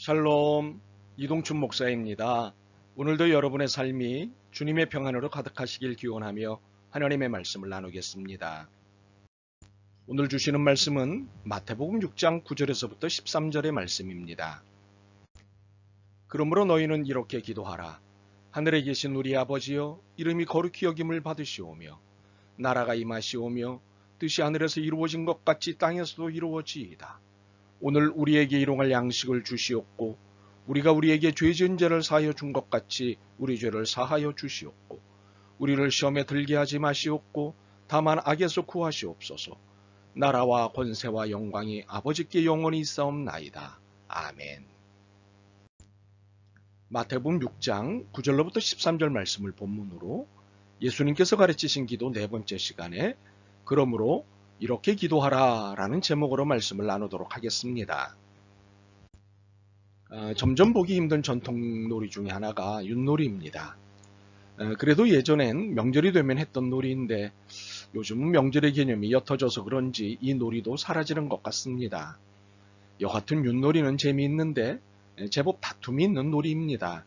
샬롬, 이동춘 목사입니다. 오늘도 여러분의 삶이 주님의 평안으로 가득하시길 기원하며 하나님의 말씀을 나누겠습니다. 오늘 주시는 말씀은 마태복음 6장 9절에서부터 13절의 말씀입니다. 그러므로 너희는 이렇게 기도하라. 하늘에 계신 우리 아버지여, 이름이 거룩히 여김을 받으시오며 나라가 임하시오며 뜻이 하늘에서 이루어진 것 같이 땅에서도 이루어지이다. 오늘 우리에게 일용할 양식을 주시옵고 우리가 우리에게 죄 지은 죄를 사하여 준 것 같이 우리 죄를 사하여 주시옵고 우리를 시험에 들게 하지 마시옵고 다만 악에서 구하시옵소서. 나라와 권세와 영광이 아버지께 영원히 있사옵나이다. 아멘. 마태복음 6장 9절로부터 13절 말씀을 본문으로 예수님께서 가르치신 기도 네 번째 시간에 그러므로 이렇게 기도하라 라는 제목으로 말씀을 나누도록 하겠습니다. 점점 보기 힘든 전통놀이 중에 하나가 윷놀이입니다. 그래도 예전엔 명절이 되면 했던 놀이인데 요즘은 명절의 개념이 옅어져서 그런지 이 놀이도 사라지는 것 같습니다. 여하튼 윷놀이는 재미있는데 제법 다툼이 있는 놀이입니다.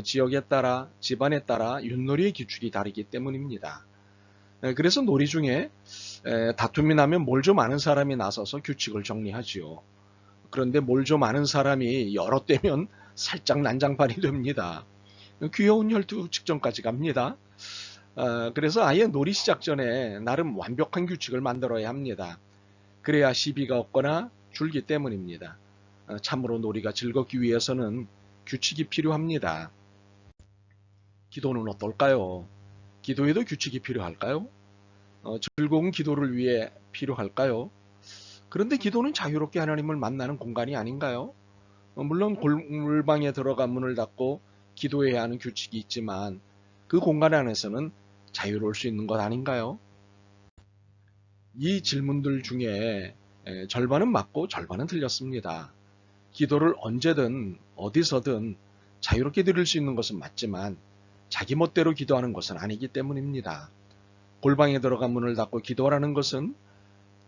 지역에 따라 집안에 따라 윷놀이의 기출이 다르기 때문입니다. 그래서 놀이 중에 다툼이 나면 몰 좀 아는 사람이 나서서 규칙을 정리하지요. 그런데 몰 좀 아는 사람이 여러 때면 살짝 난장판이 됩니다. 귀여운 혈투 직전까지 갑니다. 그래서 아예 놀이 시작 전에 나름 완벽한 규칙을 만들어야 합니다. 그래야 시비가 없거나 줄기 때문입니다. 참으로 놀이가 즐겁기 위해서는 규칙이 필요합니다. 기도는 어떨까요? 기도에도 규칙이 필요할까요? 즐거운 기도를 위해 필요할까요? 그런데 기도는 자유롭게 하나님을 만나는 공간이 아닌가요? 물론 골방에 들어가 문을 닫고 기도해야 하는 규칙이 있지만 그 공간 안에서는 자유로울 수 있는 것 아닌가요? 이 질문들 중에 절반은 맞고 절반은 틀렸습니다. 기도를 언제든 어디서든 자유롭게 드릴 수 있는 것은 맞지만 자기 멋대로 기도하는 것은 아니기 때문입니다. 골방에 들어가 문을 닫고 기도하라는 것은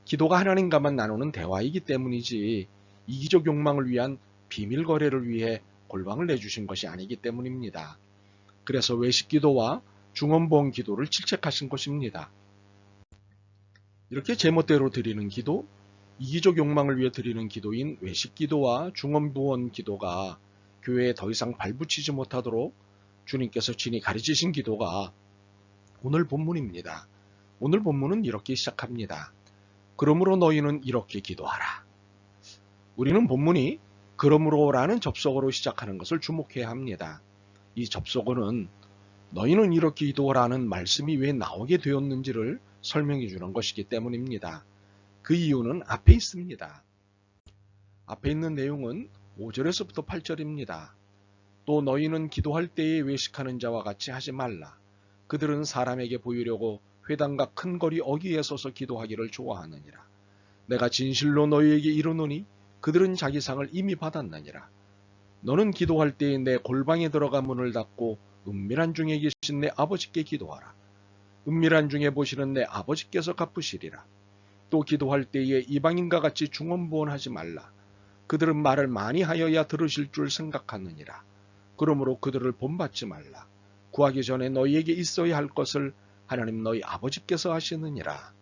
기도가 하나님과만 나누는 대화이기 때문이지 이기적 욕망을 위한 비밀 거래를 위해 골방을 내주신 것이 아니기 때문입니다. 그래서 외식 기도와 중언부언 기도를 질책하신 것입니다. 이렇게 제멋대로 드리는 기도, 이기적 욕망을 위해 드리는 기도인 외식 기도와 중언부언 기도가 교회에 더 이상 발붙이지 못하도록 주님께서 친히 가르치신 기도가 오늘 본문입니다. 오늘 본문은 이렇게 시작합니다. 그러므로 너희는 이렇게 기도하라. 우리는 본문이 그러므로라는 접속어로 시작하는 것을 주목해야 합니다. 이 접속어는 너희는 이렇게 기도하라는 말씀이 왜 나오게 되었는지를 설명해 주는 것이기 때문입니다. 그 이유는 앞에 있습니다. 앞에 있는 내용은 5절에서부터 8절입니다. 또 너희는 기도할 때에 외식하는 자와 같이 하지 말라. 그들은 사람에게 보이려고 회당과 큰 거리 어귀에 서서 기도하기를 좋아하느니라. 내가 진실로 너희에게 이르노니 그들은 자기 상을 이미 받았느니라. 너는 기도할 때에 내 골방에 들어가 문을 닫고 은밀한 중에 계신 내 아버지께 기도하라. 은밀한 중에 보시는 내 아버지께서 갚으시리라. 또 기도할 때에 이방인과 같이 중언부언하지 말라. 그들은 말을 많이 하여야 들으실 줄 생각하느니라. 그러므로 그들을 본받지 말라. 구하기 전에 너희에게 있어야 할 것을 하나님 너희 아버지께서 하시느니라.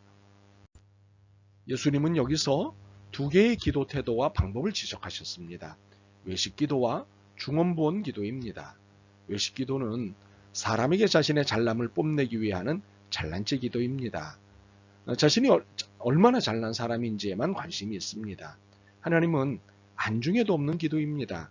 예수님은 여기서 두 개의 기도 태도와 방법을 지적하셨습니다. 외식 기도와 중언부언 기도입니다. 외식 기도는 사람에게 자신의 잘남을 뽐내기 위해 하는 잘난체 기도입니다. 자신이 얼마나 잘난 사람인지에만 관심이 있습니다. 하나님은 안중에도 없는 기도입니다.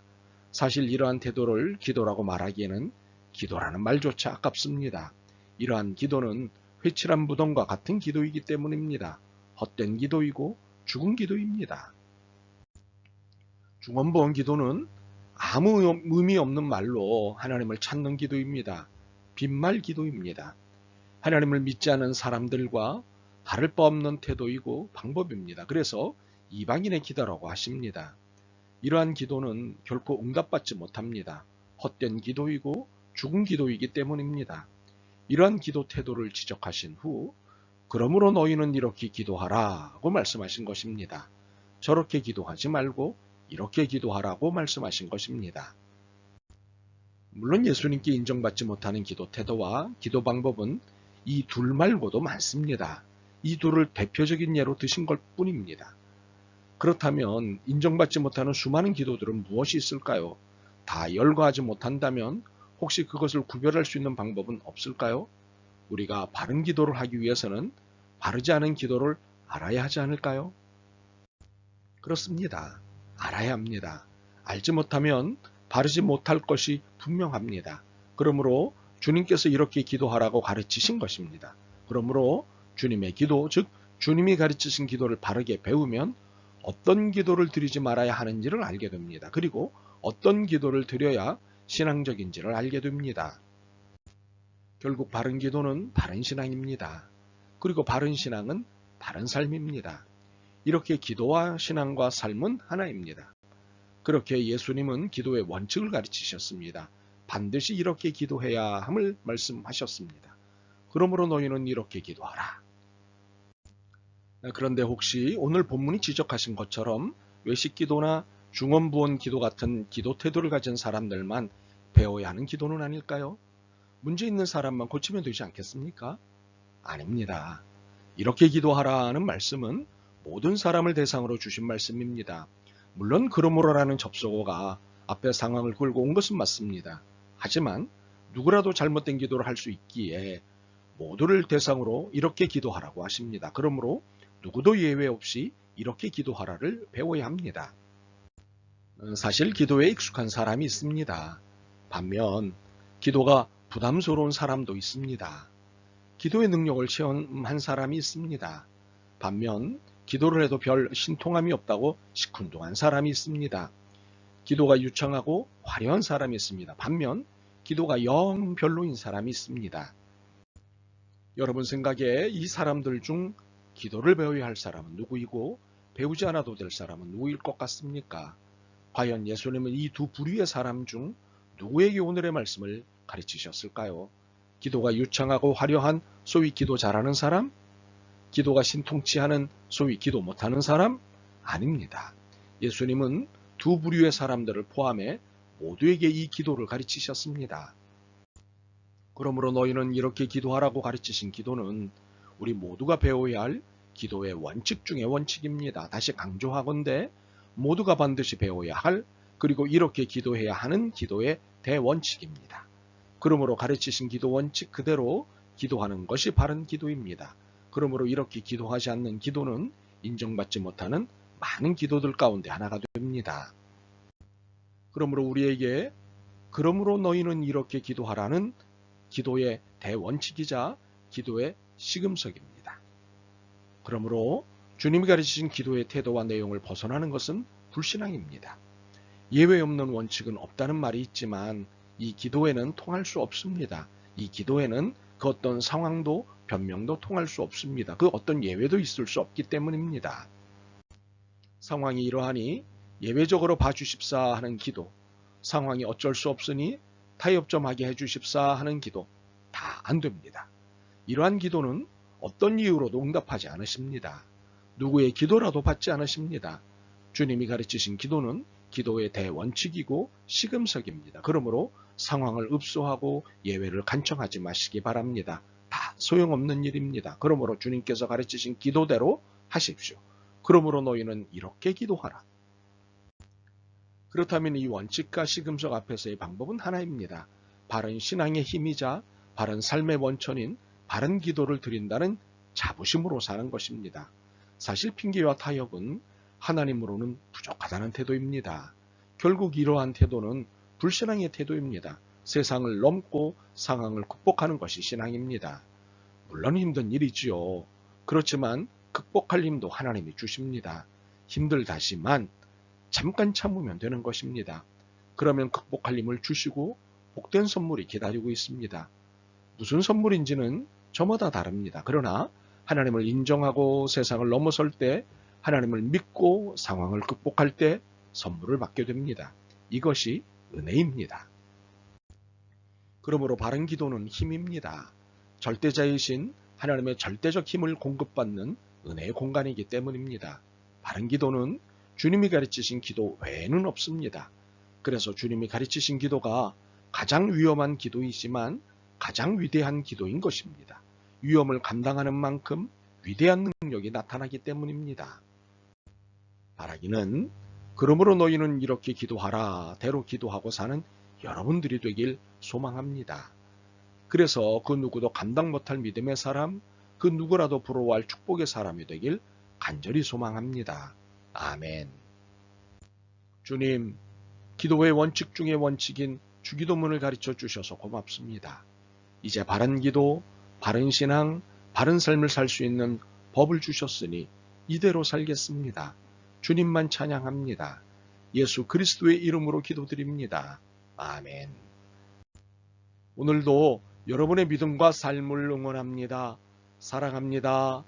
사실 이러한 태도를 기도라고 말하기에는 기도라는 말조차 아깝습니다. 이러한 기도는 회칠한 무덤과 같은 기도이기 때문입니다. 헛된 기도이고 죽은 기도입니다. 중언부언 기도는 아무 의미 없는 말로 하나님을 찾는 기도입니다. 빈말 기도입니다. 하나님을 믿지 않은 사람들과 다를 바 없는 태도이고 방법입니다. 그래서 이방인의 기도라고 하십니다. 이러한 기도는 결코 응답받지 못합니다. 헛된 기도이고 죽은 기도이기 때문입니다. 이러한 기도 태도를 지적하신 후 그러므로 너희는 이렇게 기도하라고 말씀하신 것입니다. 저렇게 기도하지 말고 이렇게 기도하라고 말씀하신 것입니다. 물론 예수님께 인정받지 못하는 기도 태도와 기도 방법은 이 둘 말고도 많습니다. 이 둘을 대표적인 예로 드신 것 뿐입니다. 그렇다면 인정받지 못하는 수많은 기도들은 무엇이 있을까요? 다 열거하지 못한다면 혹시 그것을 구별할 수 있는 방법은 없을까요? 우리가 바른 기도를 하기 위해서는 바르지 않은 기도를 알아야 하지 않을까요? 그렇습니다. 알아야 합니다. 알지 못하면 바르지 못할 것이 분명합니다. 그러므로 주님께서 이렇게 기도하라고 가르치신 것입니다. 그러므로 주님의 기도, 즉 주님이 가르치신 기도를 바르게 배우면 어떤 기도를 드리지 말아야 하는지를 알게 됩니다. 그리고 어떤 기도를 드려야 신앙적인지를 알게 됩니다. 결국 바른 기도는 바른 신앙입니다. 그리고 바른 신앙은 바른 삶입니다. 이렇게 기도와 신앙과 삶은 하나입니다. 그렇게 예수님은 기도의 원칙을 가르치셨습니다. 반드시 이렇게 기도해야 함을 말씀하셨습니다. 그러므로 너희는 이렇게 기도하라. 그런데 혹시 오늘 본문이 지적하신 것처럼 외식기도나 중언부언 기도 같은 기도 태도를 가진 사람들만 배워야 하는 기도는 아닐까요? 문제 있는 사람만 고치면 되지 않겠습니까? 아닙니다. 이렇게 기도하라는 말씀은 모든 사람을 대상으로 주신 말씀입니다. 물론 그러므로라는 접속어가 앞에 상황을 끌고 온 것은 맞습니다. 하지만 누구라도 잘못된 기도를 할 수 있기에 모두를 대상으로 이렇게 기도하라고 하십니다. 그러므로 누구도 예외 없이 이렇게 기도하라를 배워야 합니다. 사실 기도에 익숙한 사람이 있습니다. 반면 기도가 부담스러운 사람도 있습니다. 기도의 능력을 체험한 사람이 있습니다. 반면 기도를 해도 별 신통함이 없다고 시큰둥한 사람이 있습니다. 기도가 유창하고 화려한 사람이 있습니다. 반면 기도가 영 별로인 사람이 있습니다. 여러분 생각에 이 사람들 중 기도를 배워야 할 사람은 누구이고 배우지 않아도 될 사람은 누구일 것 같습니까? 과연 예수님은 이 두 부류의 사람 중 누구에게 오늘의 말씀을 가르치셨을까요? 기도가 유창하고 화려한 소위 기도 잘하는 사람? 기도가 신통치 않은 소위 기도 못하는 사람? 아닙니다. 예수님은 두 부류의 사람들을 포함해 모두에게 이 기도를 가르치셨습니다. 그러므로 너희는 이렇게 기도하라고 가르치신 기도는 우리 모두가 배워야 할 기도의 원칙 중의 원칙입니다. 다시 강조하건대 모두가 반드시 배워야 할 그리고 이렇게 기도해야 하는 기도의 대원칙입니다. 그러므로 가르치신 기도 원칙 그대로 기도하는 것이 바른 기도입니다. 그러므로 이렇게 기도하지 않는 기도는 인정받지 못하는 많은 기도들 가운데 하나가 됩니다. 그러므로 우리에게 그러므로 너희는 이렇게 기도하라는 기도의 대원칙이자 기도의 시금석입니다. 그러므로 주님이 가르치신 기도의 태도와 내용을 벗어나는 것은 불신앙입니다. 예외 없는 원칙은 없다는 말이 있지만 이 기도에는 통할 수 없습니다. 이 기도에는 그 어떤 상황도 변명도 통할 수 없습니다. 그 어떤 예외도 있을 수 없기 때문입니다. 상황이 이러하니 예외적으로 봐주십사 하는 기도, 상황이 어쩔 수 없으니 타협 좀 하게 해주십사 하는 기도 다 안 됩니다. 이러한 기도는 어떤 이유로도 응답하지 않으십니다. 누구의 기도라도 받지 않으십니다. 주님이 가르치신 기도는 기도의 대원칙이고 시금석입니다. 그러므로 상황을 읍소하고 예외를 간청하지 마시기 바랍니다. 다 소용없는 일입니다. 그러므로 주님께서 가르치신 기도대로 하십시오. 그러므로 너희는 이렇게 기도하라. 그렇다면 이 원칙과 시금석 앞에서의 방법은 하나입니다. 바른 신앙의 힘이자 바른 삶의 원천인 바른 기도를 드린다는 자부심으로 사는 것입니다. 사실 핑계와 타협은 하나님으로는 부족하다는 태도입니다. 결국 이러한 태도는 불신앙의 태도입니다. 세상을 넘고 상황을 극복하는 것이 신앙입니다. 물론 힘든 일이지요. 그렇지만 극복할 힘도 하나님이 주십니다. 힘들다시만 잠깐 참으면 되는 것입니다. 그러면 극복할 힘을 주시고 복된 선물이 기다리고 있습니다. 무슨 선물인지는 저마다 다릅니다. 그러나 하나님을 인정하고 세상을 넘어설 때 하나님을 믿고 상황을 극복할 때 선물을 받게 됩니다. 이것이 은혜입니다. 그러므로 바른 기도는 힘입니다. 절대자이신 하나님의 절대적 힘을 공급받는 은혜의 공간이기 때문입니다. 바른 기도는 주님이 가르치신 기도 외에는 없습니다. 그래서 주님이 가르치신 기도가 가장 위험한 기도이지만 가장 위대한 기도인 것입니다. 위험을 감당하는 만큼 위대한 능력이 나타나기 때문입니다. 바라기는 그러므로 너희는 이렇게 기도하라 대로 기도하고 사는 여러분들이 되길 소망합니다. 그래서 그 누구도 감당 못할 믿음의 사람, 그 누구라도 부러워할 축복의 사람이 되길 간절히 소망합니다. 아멘. 주님, 기도의 원칙 중의 원칙인 주기도문을 가르쳐 주셔서 고맙습니다. 이제 바른 기도, 바른 신앙, 바른 삶을 살 수 있는 법을 주셨으니 이대로 살겠습니다. 주님만 찬양합니다. 예수 그리스도의 이름으로 기도드립니다. 아멘. 오늘도 여러분의 믿음과 삶을 응원합니다. 사랑합니다.